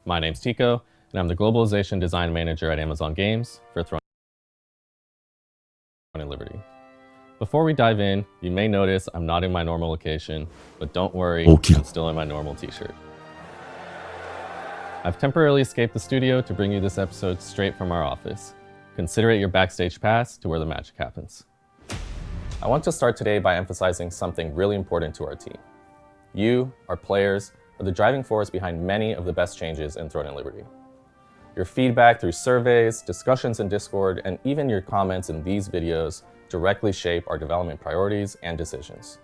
My name's Tico, and I'm the Globalization Design Manager at Amazon Games for Throne and Liberty. Before we dive in, you may notice I'm not in my normal location, but don't worry, I'm still in my normal t-shirt. I've temporarily escaped the studio to bring you this episode straight from our office. Consider it your backstage pass to where the magic happens. I want to start today by emphasizing something really important to our team. You, our players, are the driving force behind many of the best changes in Throne and Liberty. Your feedback through surveys, discussions in Discord, and even your comments in these videos directly shape our development priorities and decisions.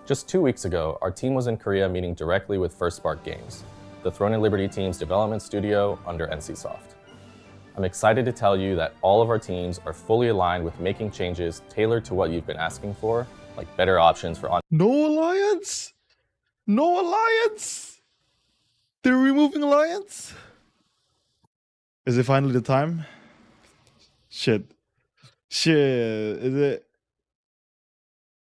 Just 2 weeks ago, our team was in Korea meeting directly with First Spark Games, the Throne and Liberty team's development studio under NCSoft. I'm excited to tell you that all of our teams are fully aligned with making changes tailored to what you've been asking for, like better options for No alliance? No alliance? They're removing alliance? Is it finally the time? Shit. Is it?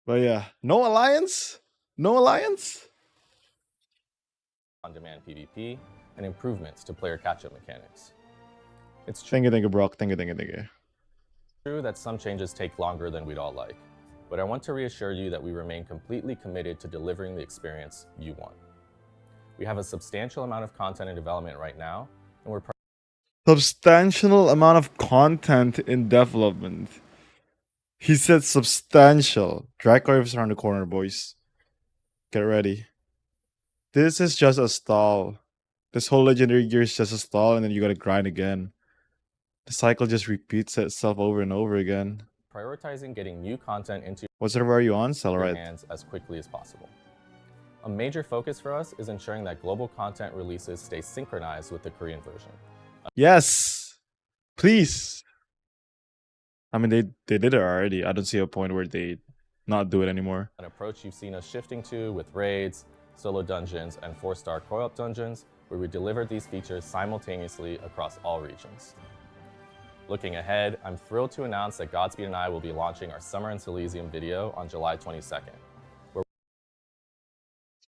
But yeah, no alliance? No alliance? on-demand PvP and improvements to player catch-up mechanics. It's Thank you, Brock. Thank you. true that some changes take longer than we'd all like, but I want to reassure you that we remain completely committed to delivering the experience you want. We have a substantial amount of content in development right now, and we're Substantial amount of content in development. He said substantial. Dracarif is around the corner, boys. Get ready. This is just a stall. This whole legendary gear is just a stall, and then you gotta grind again. The cycle just repeats itself over and over again. prioritizing getting new content into What server are you on? your Cellrite. hands as quickly as possible. A major focus for us is ensuring that global content releases stay synchronized with the Korean version. Yes! Please! I mean, they did it already. I don't see a point where they not do it anymore. An approach you've seen us shifting to with raids, solo dungeons, and 4-star co-op dungeons, where we deliver these features simultaneously across all regions. Looking ahead, I'm thrilled to announce that Godspeed and I will be launching our Summer in Silesium video on July 22nd.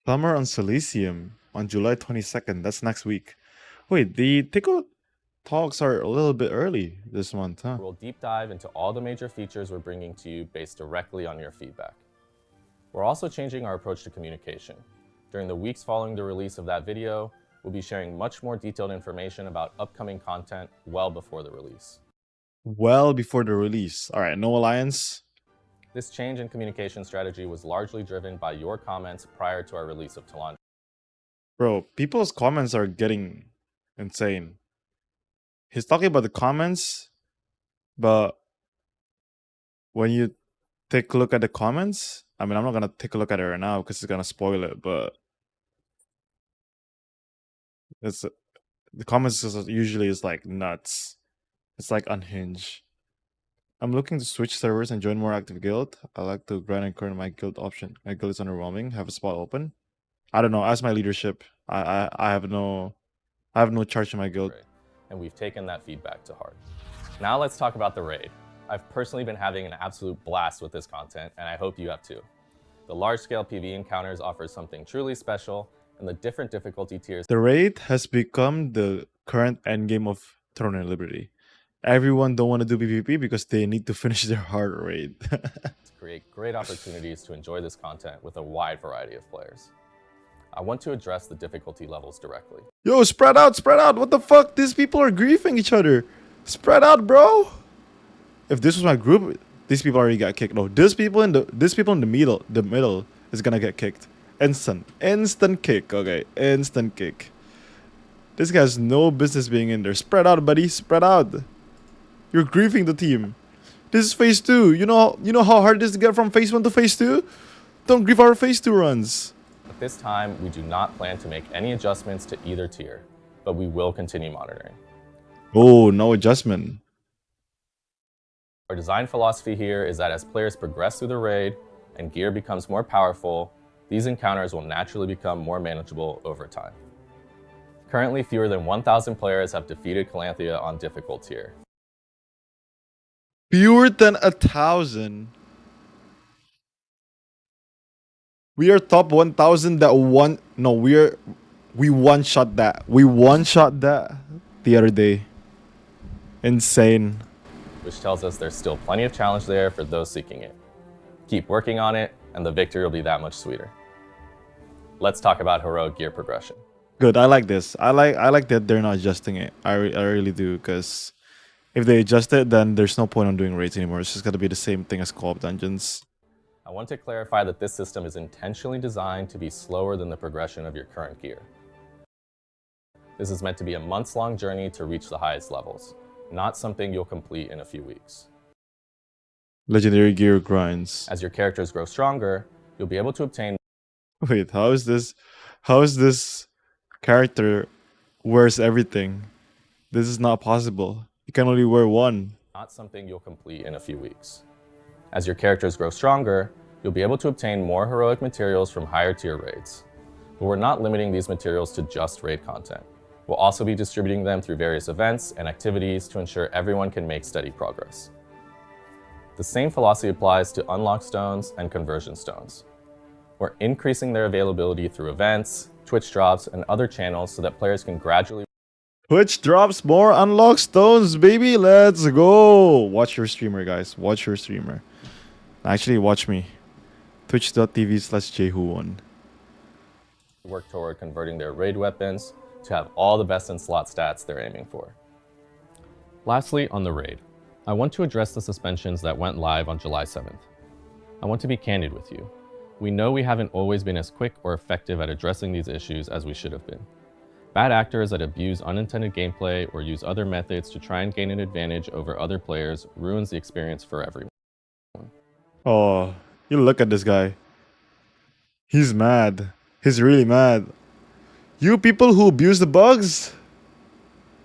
Summer on Silesium on July 22nd. That's next week. Wait, the Tico talks are a little bit early this month, huh? We'll deep dive into all the major features we're bringing to you based directly on your feedback. We're also changing our approach to communication. During the weeks following the release of that video, we'll be sharing much more detailed information about upcoming content well before the release. Well before the release. Alright, no alliance. This change in communication strategy was largely driven by your comments prior to our release of Talon. Bro, people's comments are getting insane. He's talking about the comments, but when you take a look at the comments, I mean, I'm not gonna take a look at it right now because it's gonna spoil it, but it's the comments usually is like nuts. It's like unhinged. I'm looking to switch servers and join more active guild. I like to grind and current my guild option. My guild is underwhelming. Have a spot open. I don't know. Ask my leadership. I have no charge in my guild. And we've taken that feedback to heart. Now let's talk about the raid. I've personally been having an absolute blast with this content, and I hope you have too. The large-scale PvE encounters offer something truly special, and the different difficulty tiers The raid has become the current endgame of Throne and Liberty. Everyone don't want to do PvP because they need to finish their hard raid. create great opportunities to enjoy this content with a wide variety of players. I want to address the difficulty levels directly. Yo, spread out, spread out. What the fuck? These people are griefing each other. Spread out, bro. If this was my group, these people already got kicked. No, these people in the middle is gonna get kicked. Instant kick. Okay, instant kick. This guy has no business being in there. Spread out, buddy. Spread out. You're griefing the team. This is phase 2. You know how hard it is to get from phase 1 to phase 2? Don't grief our phase 2 runs. At this time, we do not plan to make any adjustments to either tier, but we will continue monitoring. Oh, no adjustment. Our design philosophy here is that as players progress through the raid and gear becomes more powerful, these encounters will naturally become more manageable over time. Currently, fewer than 1,000 players have defeated Calanthea on difficult tier. Fewer than 1,000. We are top 1,000 that one. No, we are We one-shot that. We one-shot that the other day. Insane. which tells us there's still plenty of challenge there for those seeking it. Keep working on it, and the victory will be that much sweeter. Let's talk about heroic gear progression. Good. I like this. I like that they're not adjusting it. I really do, because if they adjust it, then there's no point on doing raids anymore. It's just gonna be the same thing as co-op dungeons. I want to clarify that this system is intentionally designed to be slower than the progression of your current gear. This is meant to be a months-long journey to reach the highest levels, not something you'll complete in a few weeks. Legendary gear grinds. As your characters grow stronger, you'll be able to obtain Wait, how is this? How is this character wears everything? This is not possible. You can only wear one. not something you'll complete in a few weeks. As your characters grow stronger, you'll be able to obtain more heroic materials from higher tier raids. But we're not limiting these materials to just raid content. We'll also be distributing them through various events and activities to ensure everyone can make steady progress. The same philosophy applies to unlock stones and conversion stones. We're increasing their availability through events, Twitch drops, and other channels so that players can gradually Twitch drops more unlock stones, baby. Let's go. Watch your streamer, guys. Watch your streamer. Actually, watch me. Twitch.tv/Jehu1. work toward converting their raid weapons to have all the best in slot stats they're aiming for. Lastly, on the raid, I want to address the suspensions that went live on July 7th. I want to be candid with you. We know we haven't always been as quick or effective at addressing these issues as we should have been. Bad actors that abuse unintended gameplay or use other methods to try and gain an advantage over other players ruins the experience for everyone. Oh, you look at this guy. He's mad. He's really mad. You people who abuse the bugs,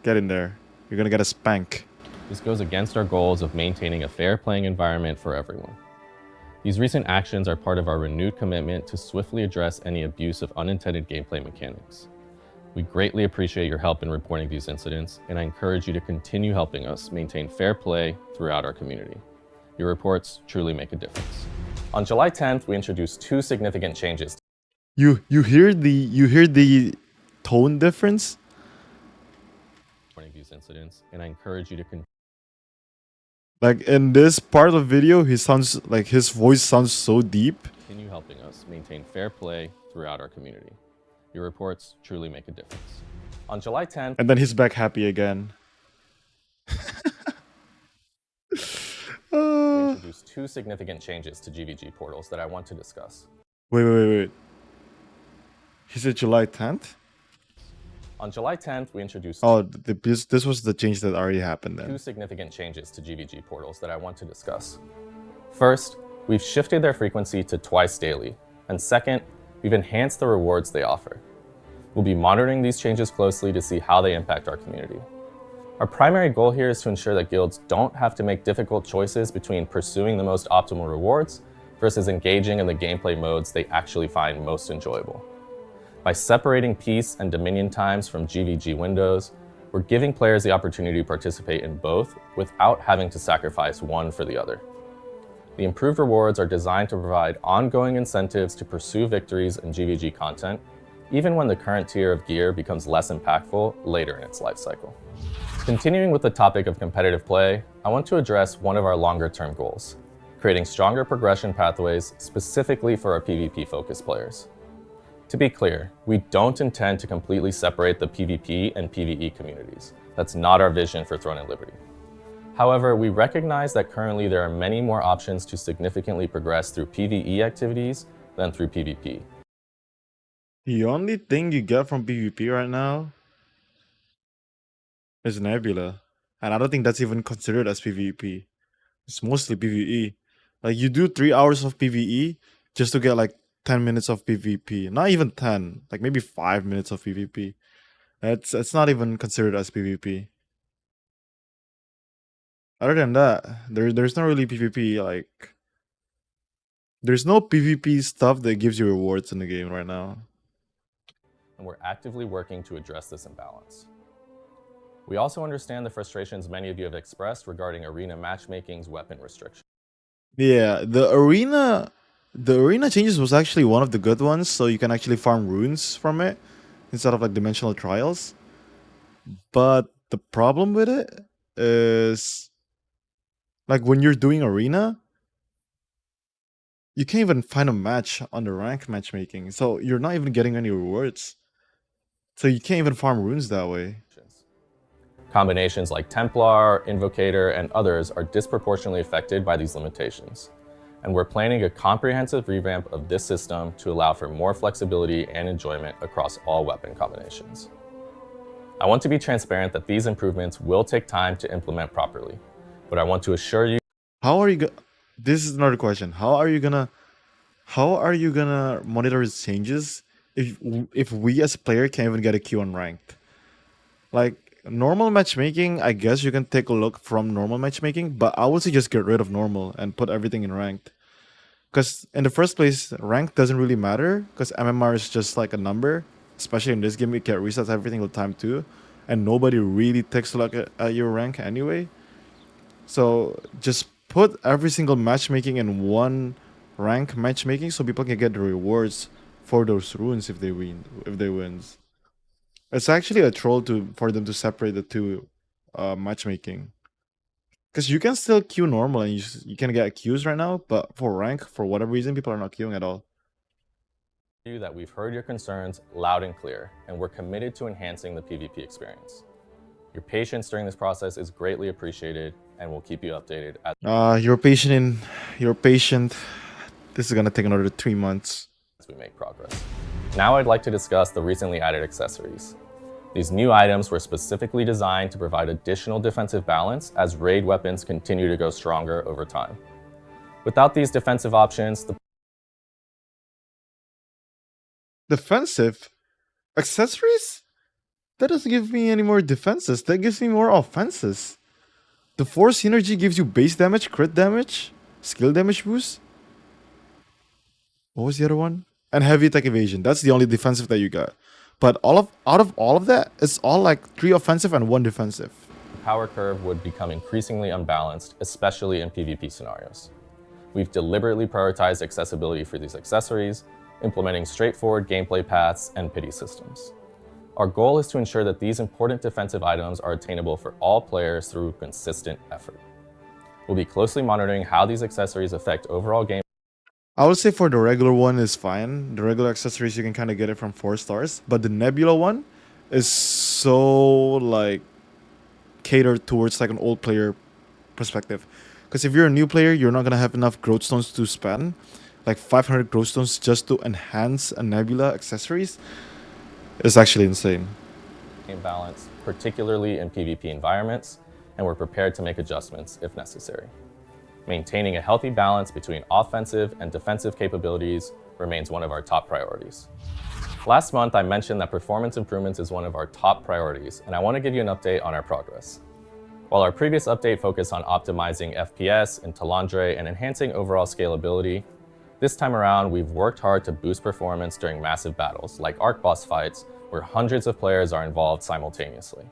get in there. You're gonna get a spank. This goes against our goals of maintaining a fair playing environment for everyone. These recent actions are part of our renewed commitment to swiftly address any abuse of unintended gameplay mechanics. We greatly appreciate your help in reporting these incidents, and I encourage you to continue helping us maintain fair play throughout our community. Your reports truly make a difference. On July 10th, we introduced two significant changes. You hear the tone difference? Reporting these incidents, and I encourage you to Like in this part of the video, he sounds like his voice sounds so deep. continue helping us maintain fair play throughout our community. Your reports truly make a difference. On July 10th, And then he's back happy again. we introduced two significant changes to GBG portals that I want to discuss. Wait. He said July 10th? On July 10th, we introduced Oh, this was the change that already happened two then. significant changes to GBG portals that I want to discuss. First, we've shifted their frequency to twice daily, and second, we've enhanced the rewards they offer. We'll be monitoring these changes closely to see how they impact our community. Our primary goal here is to ensure that guilds don't have to make difficult choices between pursuing the most optimal rewards versus engaging in the gameplay modes they actually find most enjoyable. By separating peace and dominion times from GVG windows, we're giving players the opportunity to participate in both without having to sacrifice one for the other. The improved rewards are designed to provide ongoing incentives to pursue victories in GVG content, even when the current tier of gear becomes less impactful later in its life cycle. Continuing with the topic of competitive play, I want to address one of our longer-term goals, creating stronger progression pathways specifically for our PvP-focused players. To be clear, we don't intend to completely separate the PvP and PvE communities. That's not our vision for Throne and Liberty. However, we recognize that currently there are many more options to significantly progress through PvE activities than through PvP. The only thing you get from PvP right now is Nebula. And I don't think that's even considered as PvP. It's mostly PvE. Like you do 3 hours of PvE just to get like 10 minutes of PvP. Not even 10, like maybe 5 minutes of PvP. It's not even considered as PvP. Other than that, there's not really PvP, like there's no PvP stuff that gives you rewards in the game right now. And we're actively working to address this imbalance. We also understand the frustrations many of you have expressed regarding arena matchmaking's weapon restriction. Yeah, the arena changes was actually one of the good ones, so you can actually farm runes from it. instead of like dimensional trials. But the problem with it is like when you're doing arena, you can't even find a match on the rank matchmaking. So you're not even getting any rewards. So you can't even farm runes that way. Combinations like Templar, Invocator, and others are disproportionately affected by these limitations. And we're planning a comprehensive revamp of this system to allow for more flexibility and enjoyment across all weapon combinations. I want to be transparent that these improvements will take time to implement properly, but I want to assure you How are you this is another question. How are you gonna monitor its changes if we as a player can't even get a queue on ranked? Like normal matchmaking, I guess you can take a look from normal matchmaking, but I would say just get rid of normal and put everything in ranked. Because in the first place, rank doesn't really matter because MMR is just like a number. Especially in this game, it get resets every single time too, and nobody really takes a look at your rank anyway. So just put every single matchmaking in one rank matchmaking so people can get the rewards for those runes if they wins. It's actually a troll for them to separate the two matchmaking. Because you can still queue normal and you can get queues right now, but for rank, for whatever reason, people are not queuing at all. that we've heard your concerns loud and clear, and we're committed to enhancing the PvP experience. Your patience during this process is greatly appreciated, and we'll keep you updated You're patient. This is gonna take another 3 months. as we make progress. Now I'd like to discuss the recently added accessories. These new items were specifically designed to provide additional defensive balance as raid weapons continue to go stronger over time. Without these defensive options, the Defensive accessories? That doesn't give me any more defenses. That gives me more offenses. The force synergy gives you base damage, crit damage, skill damage boost. What was the other one? And heavy attack evasion. That's the only defensive that you got. But out of all of that, it's all like 3 offensive and 1 defensive. power curve would become increasingly unbalanced, especially in PvP scenarios. We've deliberately prioritized accessibility for these accessories, implementing straightforward gameplay paths and pity systems. Our goal is to ensure that these important defensive items are attainable for all players through consistent effort. We'll be closely monitoring how these accessories affect overall game. I would say for the regular one is fine. The regular accessories you can kind of get it from 4 stars, but the Nebula one is so like catered towards like an old player perspective. Because if you're a new player, you're not gonna have enough growth stones to spend, like 500 growth stones just to enhance a Nebula accessories. It's actually insane. Balance, particularly in PvP environments, and we're prepared to make adjustments if necessary. Maintaining a healthy balance between offensive and defensive capabilities remains one of our top priorities. Last month, I mentioned that performance improvements is one of our top priorities, and I want to give you an update on our progress. While our previous update focused on optimizing FPS in Talandre and enhancing overall scalability, this time around, we've worked hard to boost performance during massive battles, like Arc boss fights, where hundreds of players are involved simultaneously.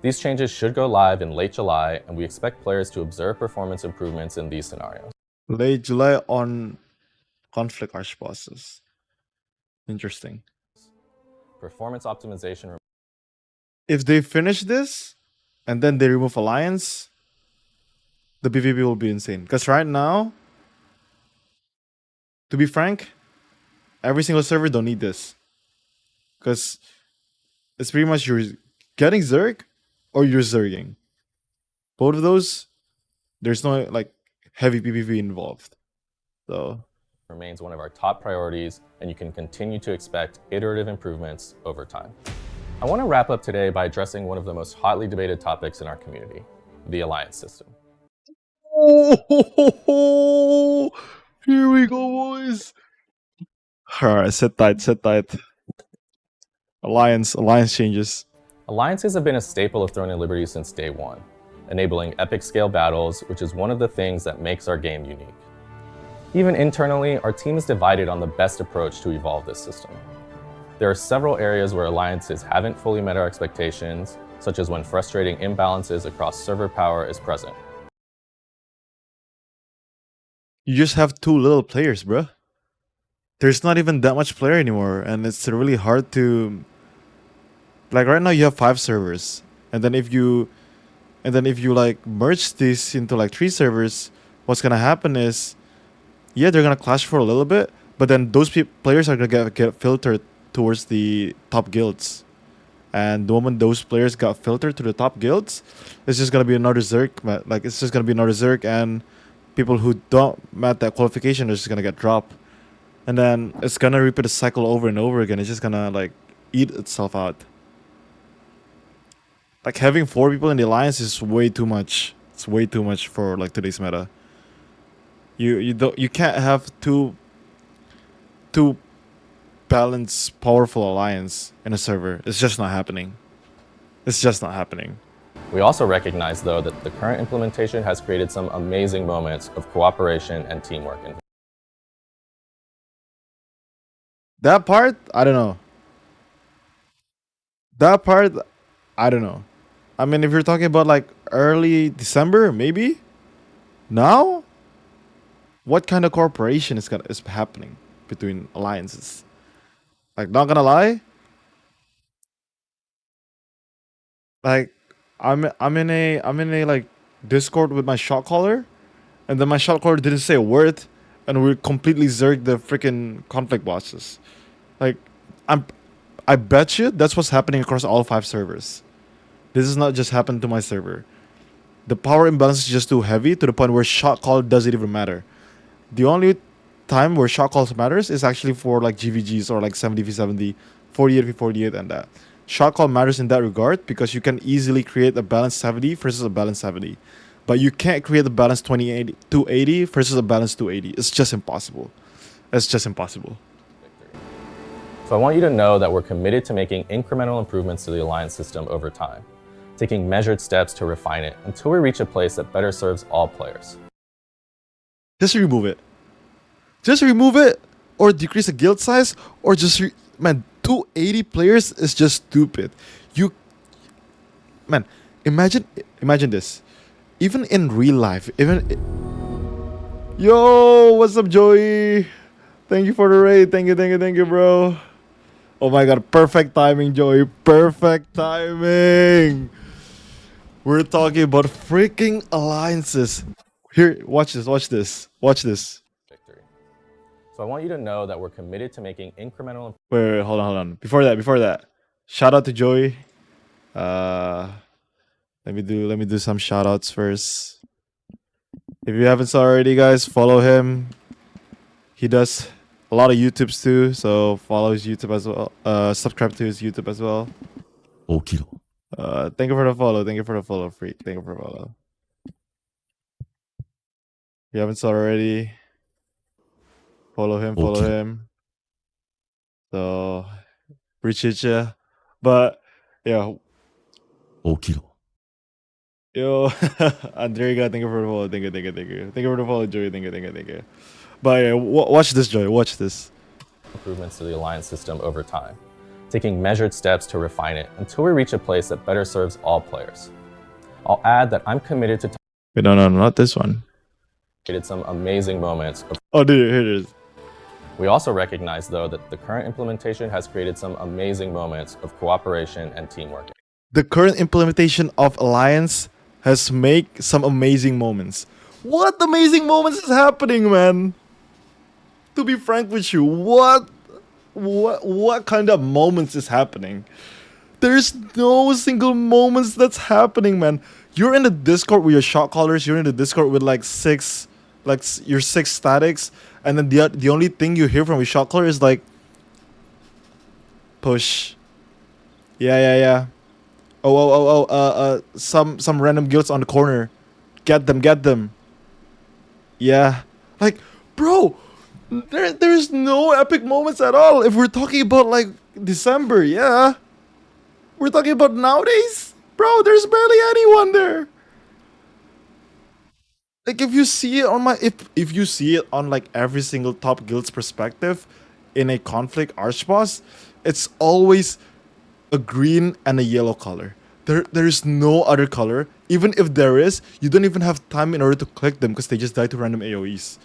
These changes should go live in late July, and we expect players to observe performance improvements in these scenarios. Late July on conflict arch bosses. Interesting. Performance optimization. If they finish this and then they remove Alliance, the PvP will be insane. Because right now, to be frank, every single server don't need this. Because it's pretty much you're getting Zerg or you're Zerging. Both of those, there's no like heavy PvP involved. So remains one of our top priorities, and you can continue to expect iterative improvements over time. I want to wrap up today by addressing one of the most hotly debated topics in our community, the Alliance system. oh, here we go, boys. Alright, sit tight, sit tight. Alliance changes. Alliances have been a staple of Throne and Liberty since day one, enabling epic scale battles, which is one of the things that makes our game unique. Even internally, our team is divided on the best approach to evolve this system. There are several areas where alliances haven't fully met our expectations, such as when frustrating imbalances across server power is present. You just have too little players, bruh. There's not even that much player anymore, and it's really hard to Like right now you have 5 servers, and then if you like merge this into like 3 servers, what's gonna happen is, yeah, they're gonna clash for a little bit, but then those players are gonna get filtered towards the top guilds. And the moment those players got filtered to the top guilds, it's just gonna be another Zerg. Like it's just gonna be another Zerg, and people who don't met that qualification are just gonna get dropped, and then it's gonna repeat the cycle over and over again. It's just gonna like eat itself out. Like having 4 people in the alliance is way too much. It's way too much for like today's meta. You can't have two balanced powerful alliance in a server. It's just not happening. It's just not happening. We also recognize, though, that the current implementation has created some amazing moments of cooperation and teamwork. That part, I don't know. That part, I don't know. I mean, if you're talking about like early December, maybe. Now, what kind of cooperation is happening between alliances? Like, not gonna lie, like I'm in a like Discord with my shot caller, and then my shot caller didn't say a word, and we completely zerged the freaking conflict bosses. Like, I bet you that's what's happening across all 5 servers. This is not just happened to my server. The power imbalance is just too heavy to the point where shot call doesn't even matter. The only time where shot calls matters is actually for like GVGs or like 70v70, 48v48 and that. Shot call matters in that regard because you can easily create a balanced 70 versus a balanced 70. But you can't create a balanced 280 versus a balanced 280. It's just impossible. It's just impossible. So I want you to know that we're committed to making incremental improvements to the alliance system over time, taking measured steps to refine it until we reach a place that better serves all players. Just remove it. Just remove it, or decrease the guild size, or just man, 280 players is just stupid. Man, imagine this. Even in real life, yo, what's up, Joey? Thank you for the raid. Thank you, bro. Oh my god, perfect timing, Joey. Perfect timing. We're talking about freaking alliances. Here, watch this. Victory. So I want you to know that we're committed to making incremental. Wait, hold on. Before that, shout out to Joey. Let me do some shout outs first. If you haven't already, guys, follow him. He does a lot of YouTubes too, so follow his YouTube as well. Subscribe to his YouTube as well. Okiro. Thank you for the follow, freak. Thank you for the follow. If you haven't already, follow him. So appreciate you. But yeah. Okiro. Yo, Andrea, thank you for the follow. Thank you. Thank you for the follow, Joey. Thank you. But yeah, watch this, Joey. Watch this. Improvements to the alliance system over time, taking measured steps to refine it until we reach a place that better serves all players. I'll add that I'm committed to Wait, no, not this one. created some amazing moments. Oh, dude, here it is. We also recognize, though, that the current implementation has created some amazing moments of cooperation and teamwork. The current implementation of Alliance has made some amazing moments. What amazing moments is happening, man? To be frank with you, what kind of moments is happening? There's no single moments that's happening, man. You're in the Discord with your shot callers. You're in the Discord with like your 6 statics, and then the only thing you hear from your shot caller is like, push. Yeah. Some random guilds on the corner. Get them. Yeah. Like, bro, there's no epic moments at all. If we're talking about like December, yeah. We're talking about nowadays, bro, there's barely anyone there. Like if you see it on like every single top guild's perspective in a conflict archboss, it's always a green and a yellow color. There is no other color. Even if there is, you don't even have time in order to click them because they just die to random AoEs.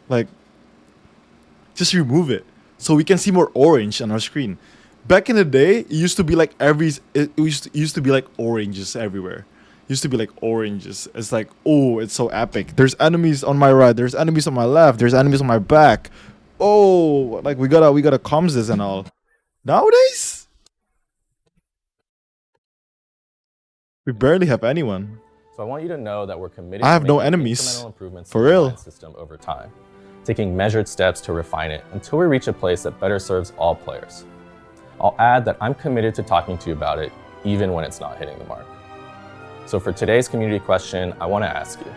Like, just remove it so we can see more orange on our screen. back in the day, it used to be like used to be like oranges everywhere. Used to be like oranges. It's like, oh, it's so epic. There's enemies on my right. There's enemies on my left. There's enemies on my back. Oh, like we gotta comms this and all. Nowadays, we barely have anyone. So I want you to know that we're committed I have to no making enemies. incremental improvements For to the real. alliance system over time, taking measured steps to refine it until we reach a place that better serves all players. I'll add that I'm committed to talking to you about it, even when it's not hitting the mark. So for today's community question, I want to ask you,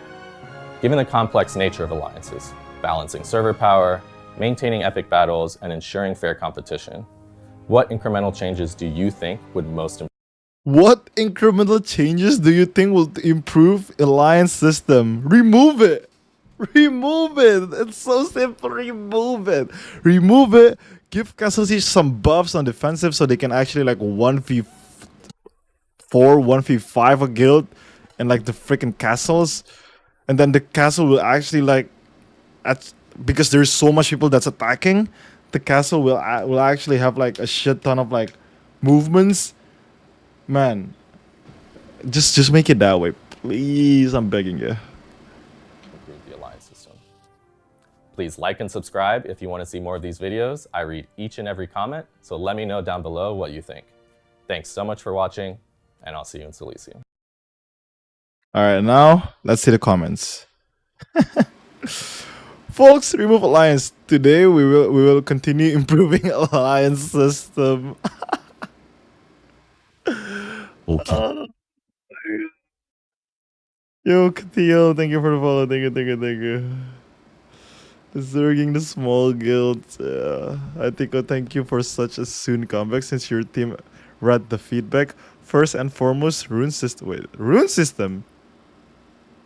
given the complex nature of alliances, balancing server power, maintaining epic battles, and ensuring fair competition, what incremental changes do you think would most improve? What incremental changes do you think will improve alliance system? Remove it. Remove it. It's so simple. Remove it. Remove it. Give Castle Siege some buffs on defensive so they can actually like 1v4, 1v5 a guild and like the freaking castles. And then the castle will actually like, because there's so much people that's attacking, the castle will actually have like a shit ton of like movements. Man, just make it that way, please. I'm begging you. Improve the alliance system. Please like and subscribe if you want to see more of these videos. I read each and every comment, so let me know down below what you think. Thanks so much for watching, and I'll see you in Silesium. All right, now let's see the comments. Folks, remove alliance. Today we will continue improving alliance system. 起きろ。 Yo, Katil, thank you for the follow. Thank you. Zerging the small guilds. I think thank you for such a soon comeback since your team read the feedback. First and foremost, rune system. Wait, rune system?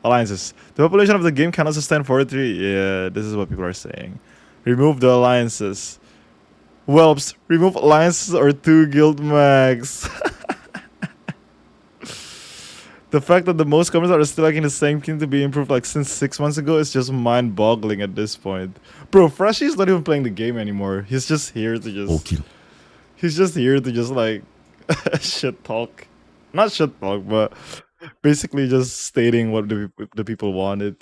Alliances. The population of the game cannot sustain 43. Yeah, this is what people are saying. Remove the alliances. Whelps, remove alliances or 2 guild max. The fact that the most comments are still like in the same team to be improved like since 6 months ago is just mind-boggling at this point. Bro, Freshy's not even playing the game anymore. He's just here to 起きろ。 He's just here to just like shit talk. Not shit talk, but basically just stating what the people wanted.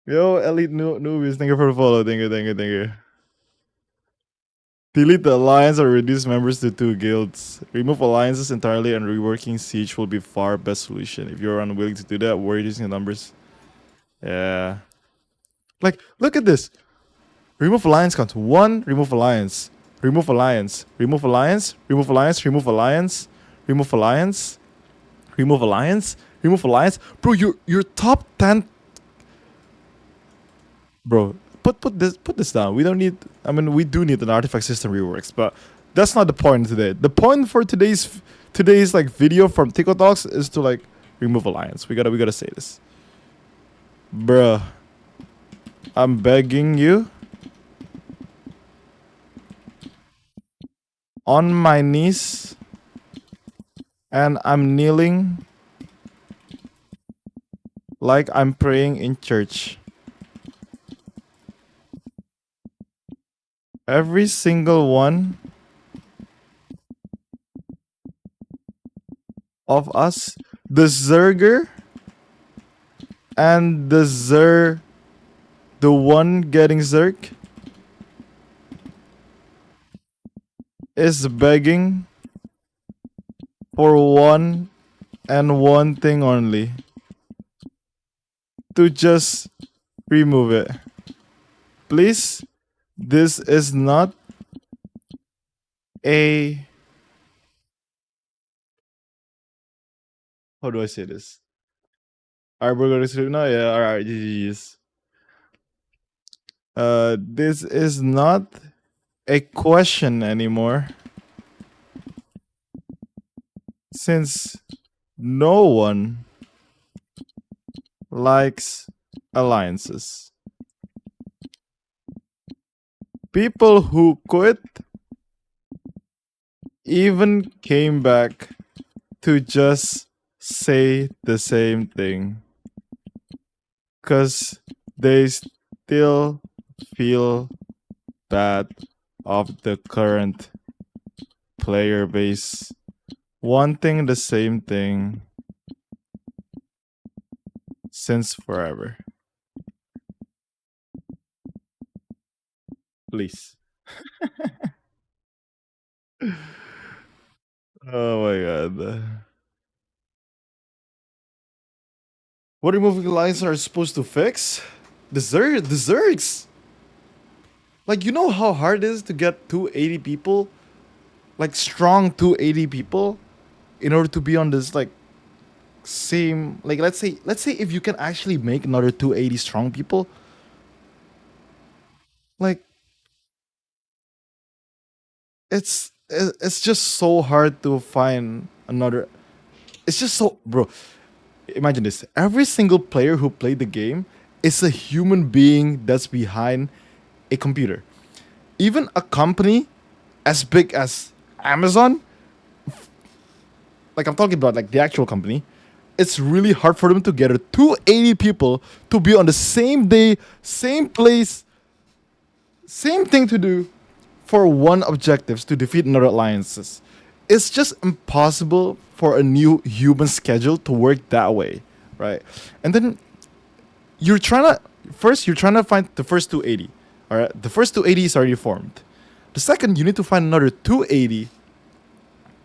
Yo, Elite Newbies, thank you for the follow. Thank you. Delete the alliance or reduce members to 2 guilds. Remove alliances entirely and reworking Siege will be far best solution. If you're unwilling to do that, we're reducing the numbers. Yeah. Like, look at this. Remove alliance count. 1, remove alliance. Remove alliance. Remove alliance. Remove alliance. Remove alliance. Remove alliance. Remove alliance. Remove alliance. Bro, your top 10. Bro, put this down. We don't need. I mean, we do need an artifact system reworks, but that's not the point today. The point for today's like video from Tico Talks is to like remove alliance. We gotta say this, bruh. I'm begging you, on my knees, and I'm kneeling like I'm praying in church. Every single one of us, the Zerger and the one getting Zerg, is begging for one and one thing only: to just remove it. Please. This is not a... How do I say this? Alright, we're going to sleep now? Yeah, alright, GG's. This is not a question anymore. Since no one likes alliances. People who quit even came back to just say the same thing. 'Cause they still feel bad of the current player base wanting the same thing since forever. Please. Oh my god. What removing lines are supposed to fix? The Zergs. Like, you know how hard it is to get 280 people? Like, strong 280 people in order to be on this, like, same... Like, let's say if you can actually make another 280 strong people, like, it's just so hard to find another... It's just so... Bro, imagine this. Every single player who played the game is a human being that's behind a computer. Even a company as big as Amazon, like I'm talking about like the actual company, it's really hard for them to get 280 people to be on the same day, same place, same thing to do for one objectives to defeat another alliances. It's just impossible for a new human schedule to work that way, right? And then you're trying to find the first 280. All right, the first 280 is already formed. The second, you need to find another 280.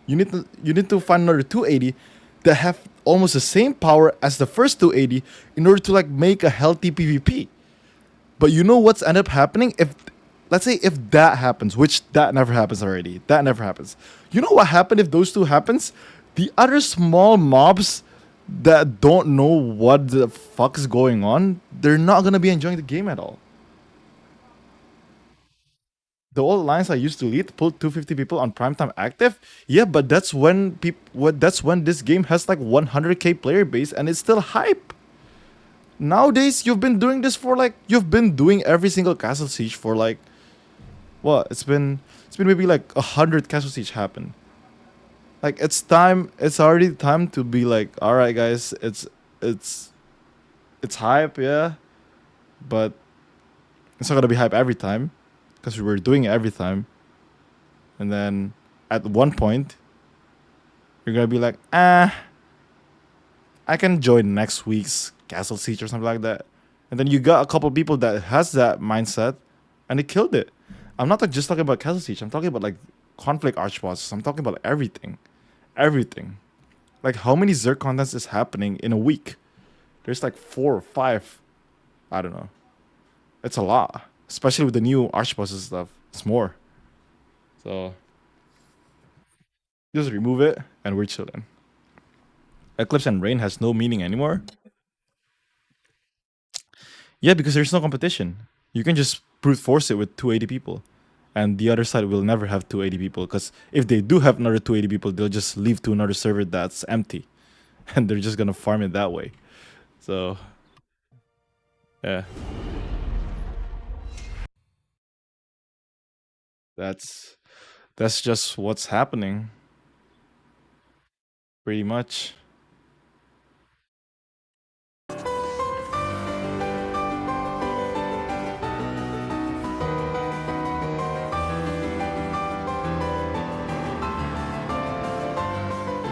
You need to find another 280 that have almost the same power as the first 280 in order to like make a healthy PvP. But you know what's end up happening if, let's say, if that happens, which that never happens already. That never happens. You know what happened if those two happens? The other small mobs that don't know what the fuck is going on, they're not gonna be enjoying the game at all. The old alliance I used to lead pulled 250 people on primetime active. Yeah, but that's when that's when this game has like 100k player base and it's still hype. Nowadays, you've been doing this for like you've been doing every single castle siege for like what? It's been maybe like 100 castle siege happen. Like it's time. It's already time to be like, all right, guys. It's hype, yeah, but it's not gonna be hype every time because we were doing it every time. And then at one point, you're gonna be like, I can join next week's castle siege or something like that. And then you got a couple people that has that mindset, and they killed it. I'm not just talking about castle siege. I'm talking about like conflict archbosses. I'm talking about everything. Like how many Zerg contents is happening in a week? There's like 4 or 5. I don't know. It's a lot, especially with the new archbosses stuff. It's more. So just remove it, and we're chilling. Eclipse and Rain has no meaning anymore. Yeah, because there's no competition. You can just brute force it with 280 people. And the other side will never have 280 people. Because if they do have another 280 people, they'll just leave to another server that's empty. And they're just going to farm it that way. So, yeah. That's just what's happening. Pretty much.